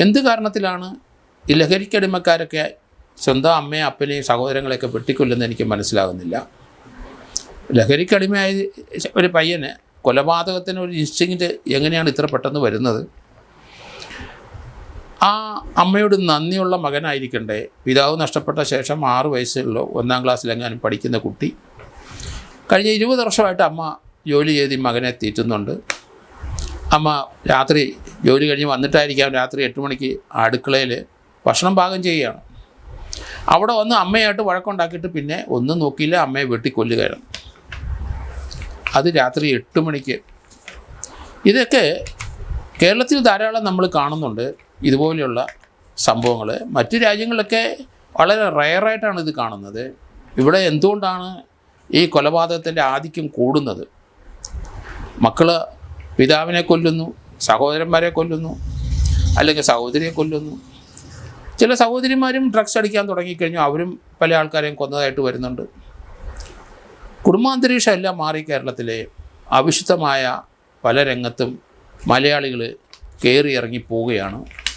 എന്ത് കാരണത്തിലാണ് ഈ ലഹരിക്കടിമക്കാരൊക്കെ സ്വന്തം അമ്മയും അപ്പനെയും സഹോദരങ്ങളെയൊക്കെ വെട്ടിക്കൊല്ലുന്നത് എനിക്ക് മനസ്സിലാകുന്നില്ല. ലഹരിക്കടിമയായ ഒരു പയ്യന് കൊലപാതകത്തിന് ഒരു ഇൻസ്റ്റിങ്ക്റ്റ് എങ്ങനെയാണ് ഇത്ര പെട്ടെന്ന് വരുന്നത്? ആ അമ്മയോട് നന്ദിയുള്ള മകനായിരിക്കണ്ടേ? പിതാവ് നഷ്ടപ്പെട്ട ശേഷം 6 വയസ്സുള്ള 1-ാം ക്ലാസ്സിലെങ്ങാനും പഠിക്കുന്ന കുട്ടി കഴിഞ്ഞ 20 വർഷമായിട്ട് അമ്മ ജോലി ചെയ്ത് ഈ മകനെ തീറ്റുന്നുണ്ട്. അമ്മ രാത്രി ജോലി കഴിഞ്ഞ് വന്നിട്ടായിരിക്കാം രാത്രി 8 മണിക്ക് അടുക്കളയിൽ ഭക്ഷണം പാകം ചെയ്യുകയാണ്. അവിടെ വന്ന് അമ്മയായിട്ട് വഴക്കുണ്ടാക്കിയിട്ട് പിന്നെ ഒന്നും നോക്കിയില്ല, അമ്മയെ വെട്ടിക്കൊല്ലുകയാണ്. അത് രാത്രി 8 മണിക്ക്. ഇതൊക്കെ കേരളത്തിൽ ധാരാളം നമ്മൾ കാണുന്നുണ്ട് ഇതുപോലെയുള്ള സംഭവങ്ങൾ. മറ്റ് രാജ്യങ്ങളിലൊക്കെ വളരെ റെയറായിട്ടാണ് ഇത് കാണുന്നത്. ഇവിടെ എന്തുകൊണ്ടാണ് ഈ കൊലപാതകത്തിൻ്റെ ആധിക്യം കൂടുന്നത്? മക്കൾ പിതാവിനെ കൊല്ലുന്നു, സഹോദരന്മാരെ കൊല്ലുന്നു, അല്ലെങ്കിൽ സഹോദരിയെ കൊല്ലുന്നു. ചില സഹോദരിമാരും ഡ്രഗ്സ് അടിക്കാൻ തുടങ്ങിക്കഴിഞ്ഞു, അവരും പല ആൾക്കാരെയും കൊന്നതായിട്ട് വരുന്നുണ്ട്. കുടുംബാന്തരീക്ഷം എല്ലാം മാറി കേരളത്തിലെ അവിശുദ്ധമായ പല രംഗത്തും മലയാളികൾ കയറി ഇറങ്ങി പോവുകയാണ്.